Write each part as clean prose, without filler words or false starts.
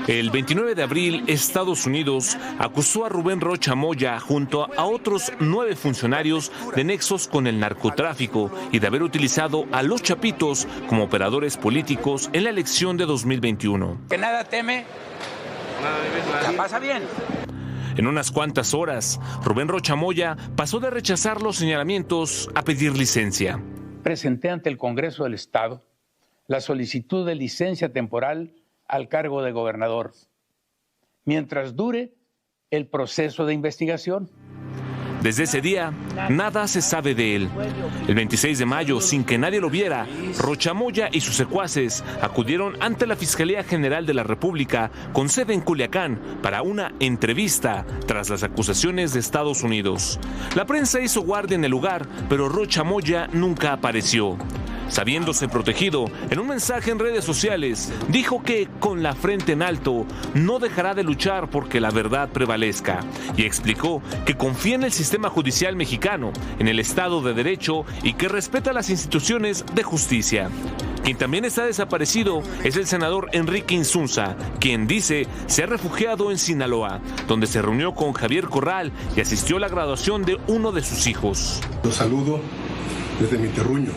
El 29 de abril, Estados Unidos acusó a Rubén Rocha Moya junto a otros 9 funcionarios de nexos con el narcotráfico y de haber utilizado a los Chapitos como operadores políticos en la elección de 2021. Que nada teme, la pasa bien. En unas cuantas horas, Rubén Rocha Moya pasó de rechazar los señalamientos a pedir licencia. Presenté ante el Congreso del Estado la solicitud de licencia temporal al cargo de gobernador, mientras dure el proceso de investigación. Desde ese día, nada se sabe de él. El 26 de mayo, sin que nadie lo viera, Rocha Moya y sus secuaces acudieron ante la Fiscalía General de la República, con sede en Culiacán, para una entrevista tras las acusaciones de Estados Unidos. La prensa hizo guardia en el lugar, pero Rocha Moya nunca apareció. Sabiéndose protegido, en un mensaje en redes sociales, dijo que, con la frente en alto, no dejará de luchar porque la verdad prevalezca. Y explicó que confía en el sistema judicial mexicano, en el Estado de Derecho y que respeta las instituciones de justicia. Quien también está desaparecido es el senador Enrique Insunza, quien dice se ha refugiado en Sinaloa, donde se reunió con Javier Corral y asistió a la graduación de uno de sus hijos. Los saludo desde mi terruño,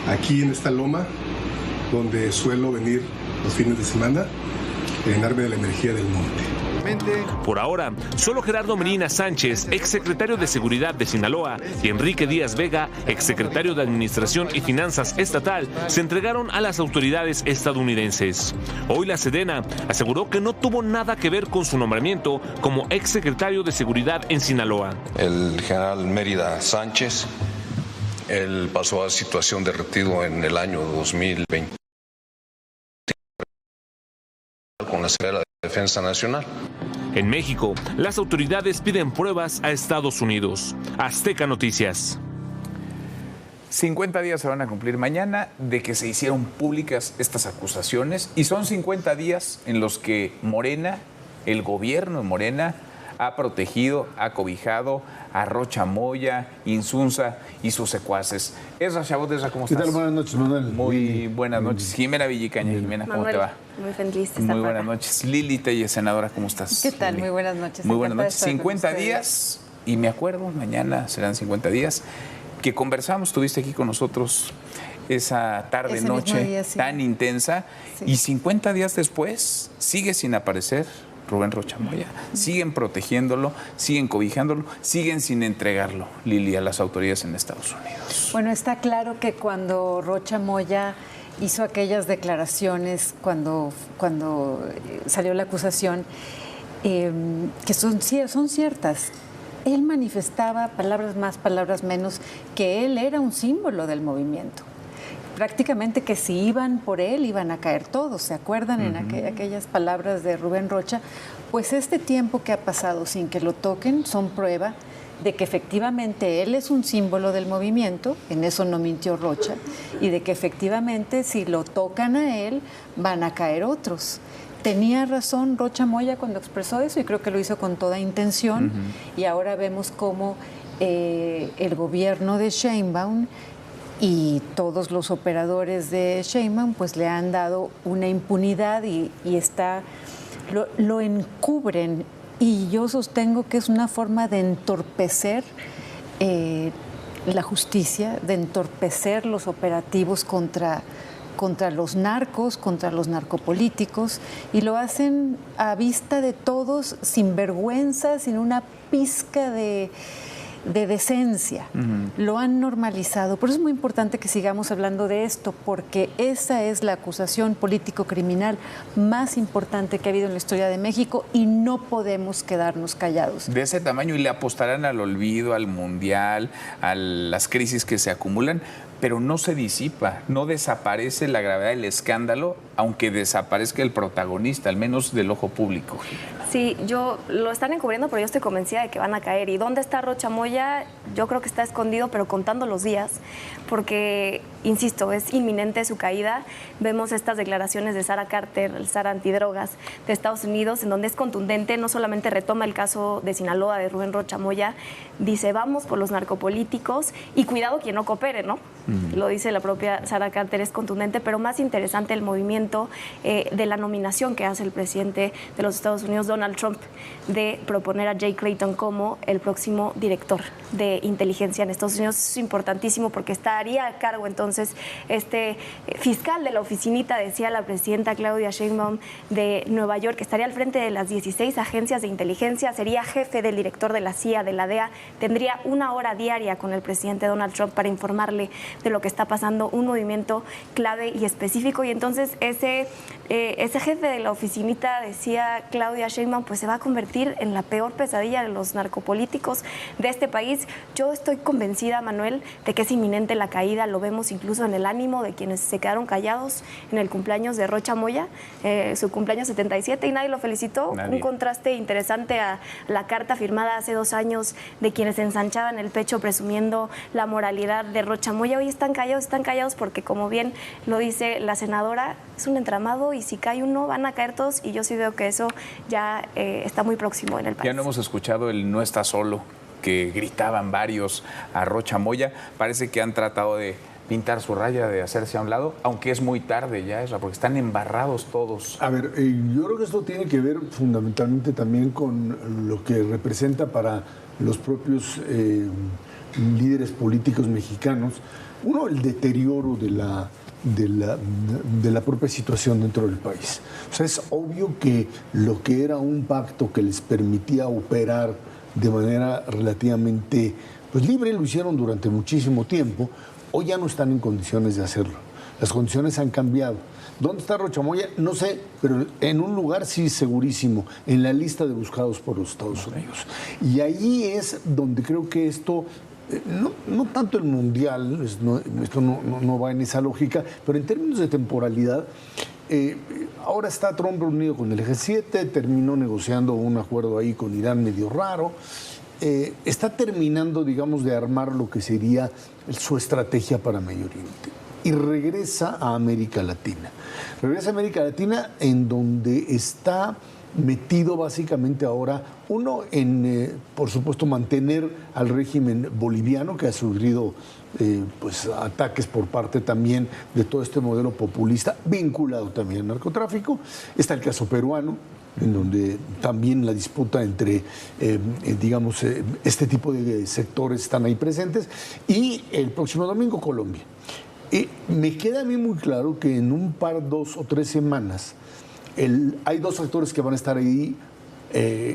aquí en esta loma, donde suelo venir los fines de semana, a llenarme de la energía del monte. Por ahora, solo Gerardo Medina Sánchez, exsecretario de Seguridad de Sinaloa, y Enrique Díaz Vega, exsecretario de Administración y Finanzas Estatal, se entregaron a las autoridades estadounidenses. Hoy la Sedena aseguró que no tuvo nada que ver con su nombramiento como exsecretario de Seguridad en Sinaloa. El general Mérida Sánchez, él pasó a situación de retiro en el año 2020 con la Secretaría de la Defensa Nacional. En México, las autoridades piden pruebas a Estados Unidos. Azteca Noticias. 50 días se van a cumplir mañana de que se hicieron públicas estas acusaciones y son 50 días en los que Morena, el gobierno de Morena, ha protegido, ha cobijado a Rocha Moya, Insunza y sus secuaces. Esra Chabot, ¿cómo estás? ¿Qué tal? Buenas noches, Manuel. Muy buenas noches. Jimena Villicaña. Jimena, ¿cómo te va? Muy feliz de estar Muy por buenas acá. noches. Lili Telle, senadora, ¿cómo estás? ¿Qué tal? Lili? Muy buenas noches. Muy buenas Encantada de noches. estar con 50 ustedes. días, y me acuerdo, mañana serán 50 días, que conversamos, estuviste aquí con nosotros esa tarde, Ese mismo noche día, sí. tan intensa, Sí. y 50 días después sigue sin aparecer Rubén Rocha Moya. Siguen protegiéndolo, siguen cobijándolo, siguen sin entregarlo, Lili, a las autoridades en Estados Unidos. Bueno, está claro que cuando Rocha Moya hizo aquellas declaraciones, cuando salió la acusación, que son ciertas. Él manifestaba, palabras más, palabras menos, que él era un símbolo del movimiento. Prácticamente que si iban por él, iban a caer todos, ¿se acuerdan? En aquellas palabras de Rubén Rocha. Pues este tiempo que ha pasado sin que lo toquen son prueba de que efectivamente él es un símbolo del movimiento, en eso no mintió Rocha, y de que efectivamente si lo tocan a él, van a caer otros. Tenía razón Rocha Moya cuando expresó eso y creo que lo hizo con toda intención. Y ahora vemos cómo el gobierno de Sheinbaum y todos los operadores de Sheinbaum pues le han dado una impunidad y lo encubren, y yo sostengo que es una forma de entorpecer la justicia, de entorpecer los operativos contra los narcos, contra los narcopolíticos, y lo hacen a vista de todos, sin vergüenza, sin una pizca de decencia. Lo han normalizado. Por eso es muy importante que sigamos hablando de esto, porque esa es la acusación político-criminal más importante que ha habido en la historia de México y no podemos quedarnos callados. De ese tamaño, y le apostarán al olvido, al mundial, a las crisis que se acumulan, pero no se disipa, no desaparece la gravedad del escándalo, aunque desaparezca el protagonista, al menos del ojo público. Sí, lo están encubriendo, pero yo estoy convencida de que van a caer. ¿Y dónde está Rocha Moya? Yo creo que está escondido, pero contando los días, porque, insisto, es inminente su caída. Vemos estas declaraciones de Sara Carter, el Sara antidrogas de Estados Unidos, en donde es contundente, no solamente retoma el caso de Sinaloa, de Rubén Rocha Moya, dice, vamos por los narcopolíticos y cuidado quien no coopere, ¿no? lo dice la propia Sara Carter, es contundente, pero más interesante el movimiento de la nominación que hace el presidente de los Estados Unidos, Donald Trump, de proponer a Jay Clayton como el próximo director de inteligencia en Estados Unidos. Es importantísimo porque estaría a cargo entonces este fiscal de la oficinita, decía la presidenta Claudia Sheinbaum de Nueva York, que estaría al frente de las 16 agencias de inteligencia, sería jefe del director de la CIA, de la DEA, tendría 1 hora diaria con el presidente Donald Trump para informarle de lo que está pasando, un movimiento clave y específico. Y entonces ese jefe de la oficinita, decía Claudia Sheinbaum, pues se va a convertir en la peor pesadilla de los narcopolíticos de este país. Yo estoy convencida, Manuel, de que es inminente la caída. Lo vemos incluso en el ánimo de quienes se quedaron callados en el cumpleaños de Rocha Moya, su cumpleaños 77, y nadie lo felicitó. Nadie. Un contraste interesante a la carta firmada hace 2 años de quienes ensanchaban el pecho presumiendo la moralidad de Rocha Moya. Hoy están callados porque, como bien lo dice la senadora, es un entramado y si cae uno van a caer todos, y yo sí veo que eso ya está muy próximo en el país. Ya no hemos escuchado el "no está solo" que gritaban varios a Rocha Moya. Parece que han tratado de pintar su raya, de hacerse a un lado, aunque es muy tarde ya, Ezra, porque están embarrados todos. A ver, yo creo que esto tiene que ver fundamentalmente también con lo que representa para los propios líderes políticos mexicanos. Uno, el deterioro de la propia situación dentro del país. O sea, es obvio que lo que era un pacto que les permitía operar de manera relativamente libre, lo hicieron durante muchísimo tiempo. Hoy ya no están en condiciones de hacerlo. Las condiciones han cambiado. ¿Dónde está Rocha Moya? No sé, pero en un lugar sí segurísimo, en la lista de buscados por los Estados Unidos. Y ahí es donde creo que esto, no tanto el mundial, esto no va en esa lógica, pero en términos de temporalidad, ahora está Trump reunido con el G7, terminó negociando un acuerdo ahí con Irán medio raro. Está terminando, digamos, de armar lo que sería su estrategia para Medio Oriente. Y regresa a América Latina. Regresa a América Latina, en donde está metido básicamente ahora, uno, en, por supuesto, mantener al régimen boliviano, que ha sufrido ataques por parte también de todo este modelo populista, vinculado también al narcotráfico. Está el caso peruano, en donde también la disputa entre, este tipo de sectores están ahí presentes, y el próximo domingo Colombia. Me queda a mí muy claro que en un par, 2 o 3 semanas, hay 2 actores que van a estar ahí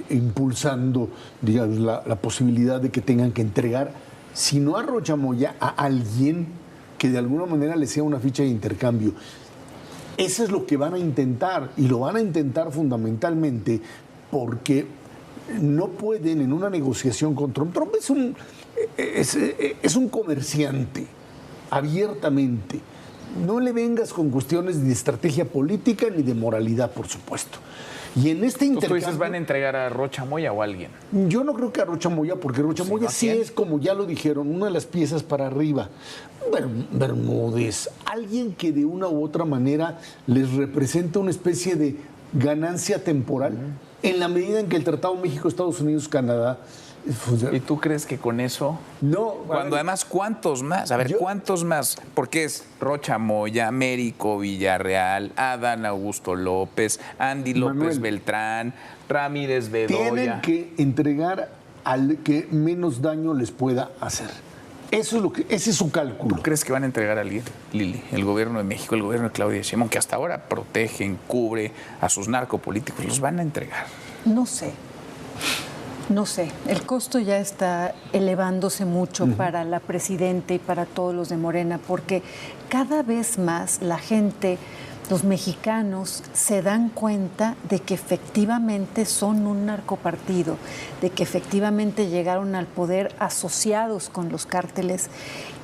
impulsando, digamos, la posibilidad de que tengan que entregar, si no a Rocha Moya, a alguien que de alguna manera le sea una ficha de intercambio. Eso es lo que van a intentar, y lo van a intentar fundamentalmente porque no pueden en una negociación con Trump. Trump es un comerciante, abiertamente. No le vengas con cuestiones de estrategia política ni de moralidad, por supuesto. Y en este intercambio... ¿Tú dices van a entregar a Rocha Moya o a alguien? Yo no creo que a Rocha Moya, porque Rocha Moya sí es, como ya lo dijeron, una de las piezas para arriba. Bermúdez, alguien que de una u otra manera les representa una especie de ganancia temporal, en la medida en que el Tratado México-Estados Unidos-Canadá... ¿Y tú crees que con eso? No. Cuando además, ¿cuántos más? A ver, ¿cuántos más? Porque es Rocha Moya, Américo Villarreal, Adán Augusto López, Andy López Manuel, Beltrán, Ramírez Bedoya. Tienen que entregar al que menos daño les pueda hacer. Ese es su cálculo. ¿Tú crees que van a entregar a alguien, Lili? El gobierno de México, el gobierno de Claudia Sheinbaum, que hasta ahora protegen, cubre a sus narcopolíticos, ¿los van a entregar? No sé, el costo ya está elevándose mucho para la presidenta y para todos los de Morena, porque cada vez más la gente, los mexicanos, se dan cuenta de que efectivamente son un narcopartido, de que efectivamente llegaron al poder asociados con los cárteles,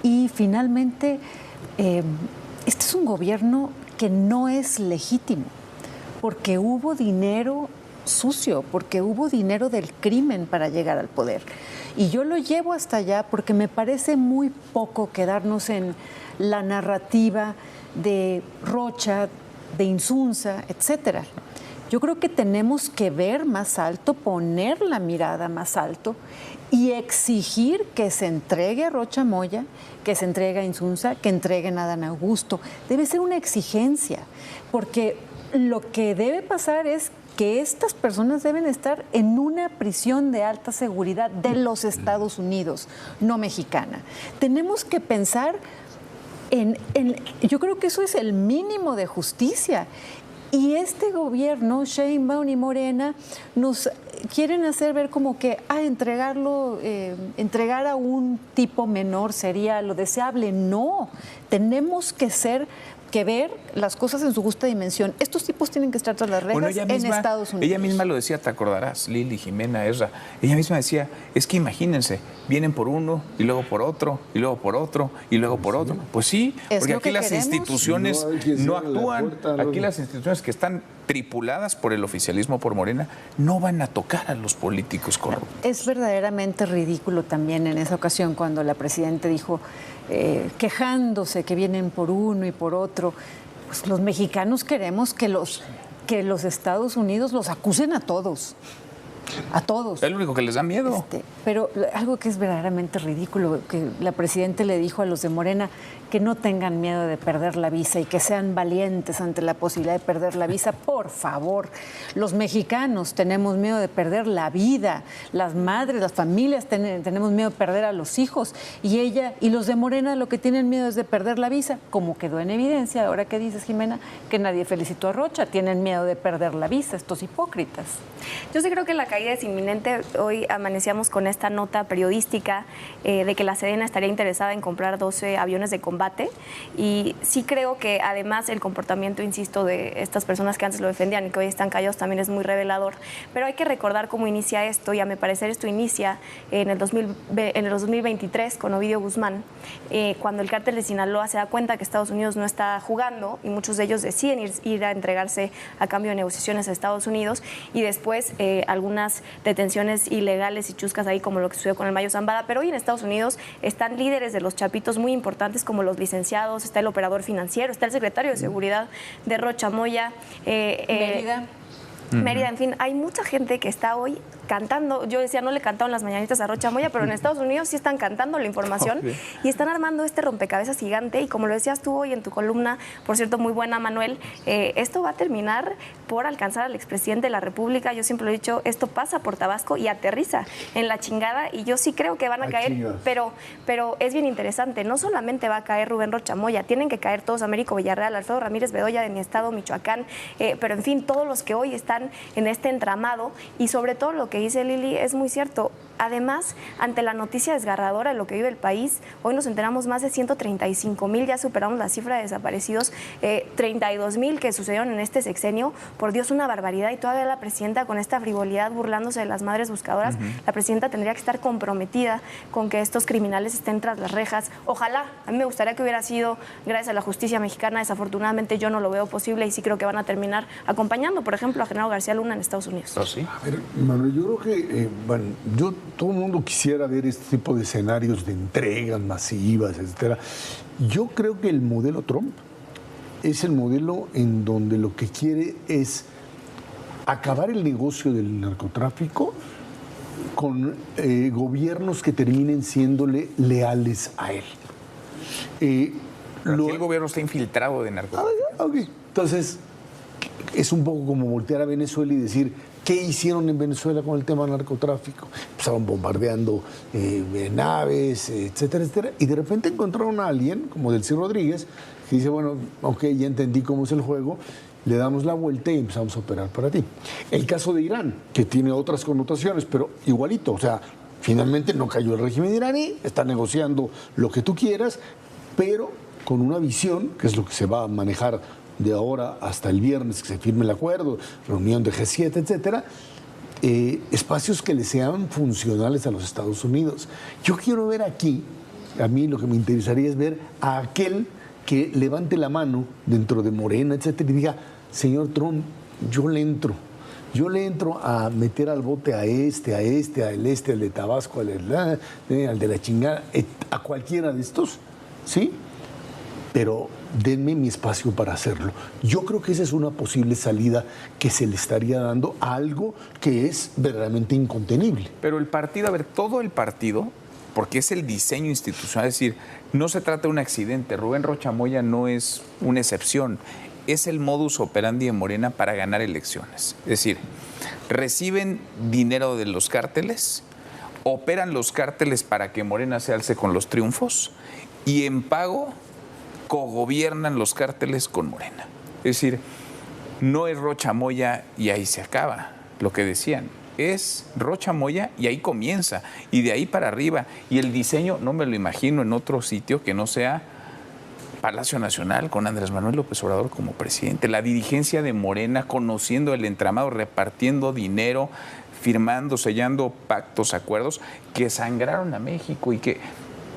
y finalmente este es un gobierno que no es legítimo, porque hubo dinero sucio, porque hubo dinero del crimen para llegar al poder. Y yo lo llevo hasta allá porque me parece muy poco quedarnos en la narrativa de Rocha, de Insunza, etcétera. Yo creo que tenemos que ver más alto, poner la mirada más alto y exigir que se entregue a Rocha Moya, que se entregue a Insunza, que entreguen a Adán Augusto. Debe ser una exigencia, porque lo que debe pasar es que estas personas deben estar en una prisión de alta seguridad de los Estados Unidos, no mexicana. Tenemos que pensar yo creo que eso es el mínimo de justicia. Y este gobierno, Sheinbaum y Morena, nos quieren hacer ver como que entregar a un tipo menor sería lo deseable. No, tenemos que ver las cosas en su justa dimensión. Estos tipos tienen que estar tras las rejas en Estados Unidos. Ella misma lo decía, te acordarás, Lili, Jimena, Ezra. Ella misma decía, es que imagínense, vienen por uno y luego por otro y luego por otro y luego por otro. Pues sí, porque aquí las instituciones no actúan. Aquí las instituciones que están tripuladas por el oficialismo, por Morena, no van a tocar a los políticos corruptos. Es verdaderamente ridículo también en esa ocasión cuando la presidenta dijo, quejándose que vienen por uno y por otro. Pues los mexicanos queremos que los Estados Unidos los acusen a todos. A todos. Es lo único que les da miedo. Pero algo que es verdaderamente ridículo, que la presidenta le dijo a los de Morena que no tengan miedo de perder la visa y que sean valientes ante la posibilidad de perder la visa. Por favor, los mexicanos tenemos miedo de perder la vida, las madres, las familias tenemos miedo de perder a los hijos, y ella y los de Morena lo que tienen miedo es de perder la visa, como quedó en evidencia, ahora que dices, Jimena, que nadie felicitó a Rocha, tienen miedo de perder la visa, estos hipócritas. Yo sí creo que la caída es inminente. Hoy amanecíamos con esta nota periodística de que la Sedena estaría interesada en comprar 12 aviones de combate, y sí creo que además el comportamiento, insisto, de estas personas que antes lo defendían y que hoy están callados también es muy revelador. Pero hay que recordar cómo inicia esto, y a mi parecer esto inicia en el 2023 con Ovidio Guzmán, cuando el cártel de Sinaloa se da cuenta que Estados Unidos no está jugando y muchos de ellos deciden ir a entregarse a cambio de negociaciones a Estados Unidos, y después algunas detenciones ilegales y chuscas ahí, como lo que sucedió con el Mayo Zambada. Pero hoy en Estados Unidos están líderes de los chapitos muy importantes como los licenciados, está el operador financiero, está el secretario de Seguridad de Rocha Moya, Mérida, en fin, hay mucha gente que está hoy cantando. Yo decía, no le cantaron las mañanitas a Rocha Moya, pero en Estados Unidos sí están cantando la información y están armando este rompecabezas gigante. Y como lo decías tú hoy en tu columna, por cierto, muy buena, Manuel, esto va a terminar por alcanzar al expresidente de la República. Yo siempre lo he dicho, esto pasa por Tabasco y aterriza en la chingada, y yo sí creo que van a caer, pero es bien interesante. No solamente va a caer Rubén Rocha Moya, tienen que caer todos: Américo Villarreal, Alfredo Ramírez Bedoya de mi estado, Michoacán, pero en fin, todos los que hoy están en este entramado. Y sobre todo lo que dice Lili es muy cierto. Además, ante la noticia desgarradora de lo que vive el país, hoy nos enteramos más de 135,000, ya superamos la cifra de desaparecidos, 32,000 que sucedieron en este sexenio. Por Dios, una barbaridad. Y todavía la presidenta con esta frivolidad burlándose de las madres buscadoras. La presidenta tendría que estar comprometida con que estos criminales estén tras las rejas. Ojalá, a mí me gustaría que hubiera sido gracias a la justicia mexicana. Desafortunadamente yo no lo veo posible, y sí creo que van a terminar acompañando, por ejemplo, a Genaro García Luna en Estados Unidos. ¿Oh, sí? A ver, Manuel, yo creo que todo el mundo quisiera ver este tipo de escenarios de entregas masivas, etcétera. Yo creo que el modelo Trump es el modelo en donde lo que quiere es acabar el negocio del narcotráfico con gobiernos que terminen siéndole leales a él. Pero aquí el gobierno está infiltrado de narcotráfico. Okay. Entonces, es un poco como voltear a Venezuela y decir, ¿qué hicieron en Venezuela con el tema del narcotráfico? Empezaron bombardeando naves, etcétera, etcétera. Y de repente encontraron a alguien, como Delcy Rodríguez, que dice, bueno, ok, ya entendí cómo es el juego, le damos la vuelta y empezamos a operar para ti. El caso de Irán, que tiene otras connotaciones, pero igualito, o sea, finalmente no cayó el régimen iraní, está negociando lo que tú quieras, pero con una visión, que es lo que se va a manejar de ahora hasta el viernes que se firme el acuerdo, reunión de G7, etcétera, espacios que le sean funcionales a los Estados Unidos. Yo quiero ver aquí, a mí lo que me interesaría es ver a aquel que levante la mano dentro de Morena, etcétera, y diga, señor Trump, yo le entro a meter al bote al de Tabasco, al de la chingada, a cualquiera de estos, ¿sí? Pero denme mi espacio para hacerlo. Yo creo que esa es una posible salida que se le estaría dando a algo que es verdaderamente incontenible. Pero el partido, a ver, todo el partido, porque es el diseño institucional, es decir, no se trata de un accidente. Rubén Rocha Moya no es una excepción, es el modus operandi de Morena para ganar elecciones. Es decir, reciben dinero de los cárteles, operan los cárteles para que Morena se alce con los triunfos y en pago cogobiernan los cárteles con Morena. Es decir, no es Rocha Moya y ahí se acaba lo que decían. Es Rocha Moya y ahí comienza, y de ahí para arriba. Y el diseño no me lo imagino en otro sitio que no sea Palacio Nacional con Andrés Manuel López Obrador como presidente. La dirigencia de Morena conociendo el entramado, repartiendo dinero, firmando, sellando pactos, acuerdos que sangraron a México y que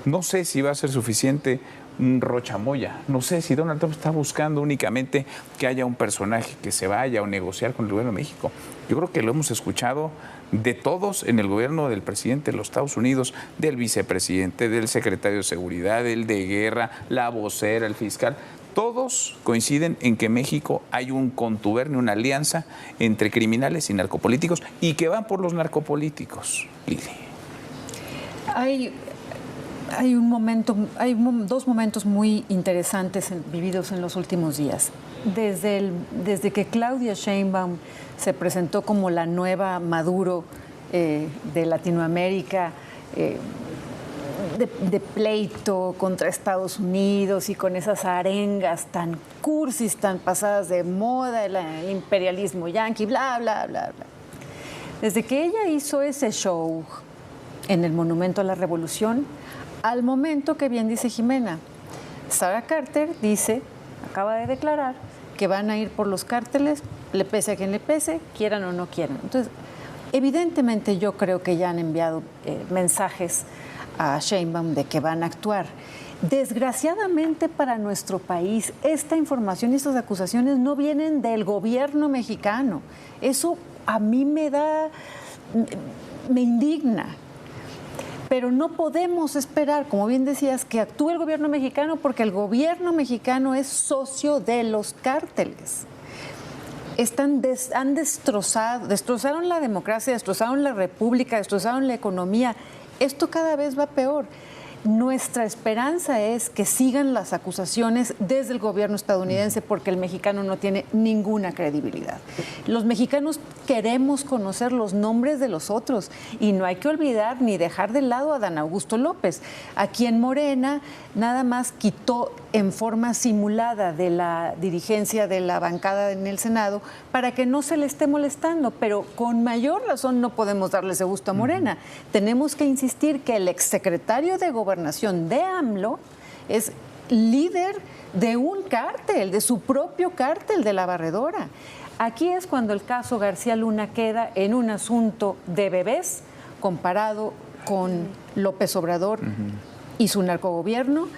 no sé si va a ser suficiente un Rocha Moya. No sé si Donald Trump está buscando únicamente que haya un personaje que se vaya o negociar con el gobierno de México. Yo creo que lo hemos escuchado de todos en el gobierno del presidente de los Estados Unidos, del vicepresidente, del secretario de Seguridad, del de Guerra, la vocera, el fiscal. Todos coinciden en que en México hay un contubernio, una alianza entre criminales y narcopolíticos y que van por los narcopolíticos. Lili. Hay dos momentos muy interesantes vividos en los últimos días. Desde que Claudia Sheinbaum se presentó como la nueva Maduro de Latinoamérica, de pleito contra Estados Unidos y con esas arengas tan cursis, tan pasadas de moda, el imperialismo yanqui, bla, bla, bla, bla. Desde que ella hizo ese show en el Monumento a la Revolución, al momento que bien dice Jimena, Sara Carter acaba de declarar que van a ir por los cárteles, le pese a quien le pese, quieran o no quieran. Entonces, evidentemente yo creo que ya han enviado mensajes a Sheinbaum de que van a actuar. Desgraciadamente para nuestro país, esta información y estas acusaciones no vienen del gobierno mexicano. Eso a mí me indigna. Pero no podemos esperar, como bien decías, que actúe el gobierno mexicano porque el gobierno mexicano es socio de los cárteles. Destrozaron la democracia, destrozaron la república, destrozaron la economía. Esto cada vez va peor. Nuestra esperanza es que sigan las acusaciones desde el gobierno estadounidense porque el mexicano no tiene ninguna credibilidad. Los mexicanos queremos conocer los nombres de los otros y no hay que olvidar ni dejar de lado a Dan Augusto López. Aquí en Morena nada más quitó en forma simulada de la dirigencia de la bancada en el Senado para que no se le esté molestando, pero con mayor razón no podemos darle ese gusto a Morena. Tenemos que insistir que el exsecretario de Gobernación de AMLO es líder de un cártel, de su propio cártel de la Barredora. Aquí es cuando el caso García Luna queda en un asunto de bebés comparado con López Obrador y su narcogobierno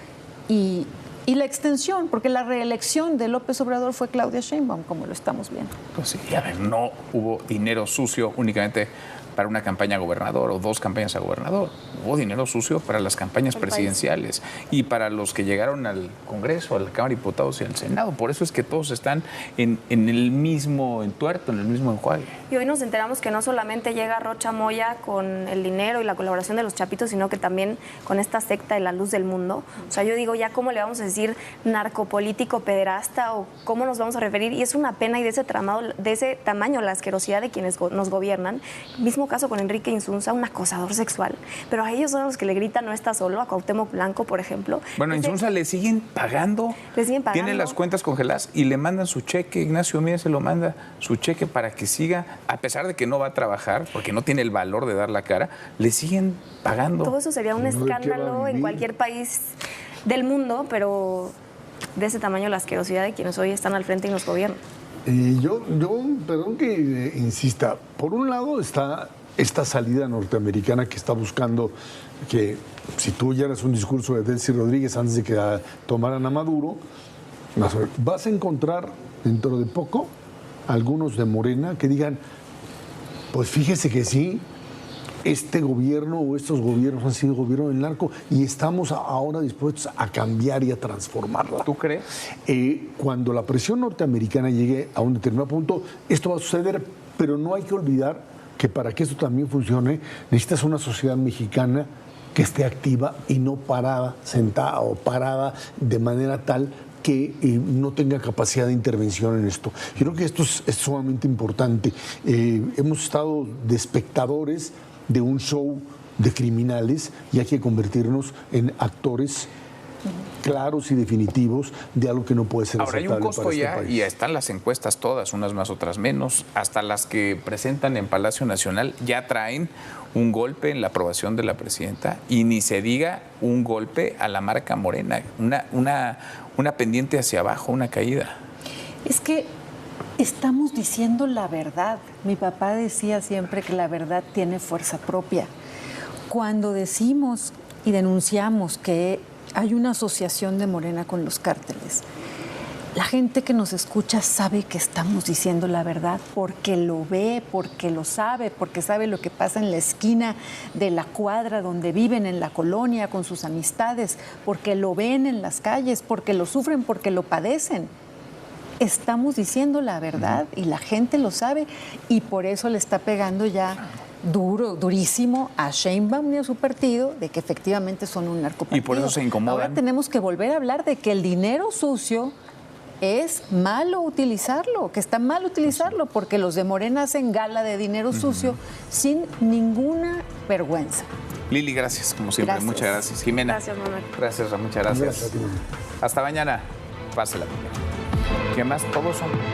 y la extensión, porque la reelección de López Obrador fue Claudia Sheinbaum, como lo estamos viendo. Pues sí, a ver, no hubo dinero sucio únicamente para una campaña a gobernador o dos campañas a gobernador. Hubo dinero sucio para las campañas presidenciales y para los que llegaron al Congreso, a la Cámara de Diputados y al Senado. Por eso es que todos están en el mismo entuerto, en el mismo enjuague. Y hoy nos enteramos que no solamente llega Rocha Moya con el dinero y la colaboración de los chapitos, sino que también con esta secta de la Luz del Mundo. O sea, yo digo, ya cómo le vamos a decir narcopolítico, pederasta o cómo nos vamos a referir. Y es una pena y de ese tamaño la asquerosidad de quienes nos gobiernan. Mismo caso con Enrique Insunza, un acosador sexual. Pero a ellos son los que le gritan no está solo, a Cuauhtémoc Blanco, por ejemplo. Bueno, a Insunza le siguen pagando. Le siguen pagando. Tiene las cuentas congeladas y le mandan su cheque. Ignacio Mier se lo manda su cheque para que siga, a pesar de que no va a trabajar, porque no tiene el valor de dar la cara, le siguen pagando. Todo eso sería un escándalo en cualquier país del mundo, pero de ese tamaño la asquerosidad de quienes hoy están al frente y nos gobiernan. Yo, perdón que insista, por un lado está esta salida norteamericana que está buscando que, si tú oyeras un discurso de Delcy Rodríguez antes de que tomaran a Maduro, vas a encontrar dentro de poco algunos de Morena que digan, pues fíjese que sí, este gobierno o estos gobiernos han sido gobierno del narco y estamos ahora dispuestos a cambiar y a transformarla. ¿Tú crees? Cuando la presión norteamericana llegue a un determinado punto, esto va a suceder, pero no hay que olvidar que para que esto también funcione, necesitas una sociedad mexicana que esté activa y no parada, sentada o parada de manera tal que no tenga capacidad de intervención en esto. Yo creo que esto es sumamente importante. Hemos estado de espectadores de un show de criminales y hay que convertirnos en actores claros y definitivos de algo que no puede ser aceptable. Ahora hay un costo para este ya país. Y ya están las encuestas todas, unas más, otras menos, hasta las que presentan en Palacio Nacional ya traen un golpe en la aprobación de la presidenta y ni se diga un golpe a la marca Morena, una pendiente hacia abajo, una caída. Es que estamos diciendo la verdad. Mi papá decía siempre que la verdad tiene fuerza propia. Cuando decimos y denunciamos que hay una asociación de Morena con los cárteles, la gente que nos escucha sabe que estamos diciendo la verdad porque lo ve, porque lo sabe, porque sabe lo que pasa en la esquina de la cuadra donde viven, en la colonia, con sus amistades, porque lo ven en las calles, porque lo sufren, porque lo padecen. Estamos diciendo la verdad y la gente lo sabe y por eso le está pegando ya durísimo a Sheinbaum y a su partido de que efectivamente son un narcopartido. Y por eso se incomodan. Ahora tenemos que volver a hablar de que el dinero sucio es malo utilizarlo, que está mal utilizarlo, porque los de Morena hacen gala de dinero sucio sin ninguna vergüenza. Lili, gracias, como siempre. Gracias. Muchas gracias. Jimena. Gracias, Manuel. Gracias, muchas gracias. Hasta mañana. Pásela. ¿Qué más? Todos son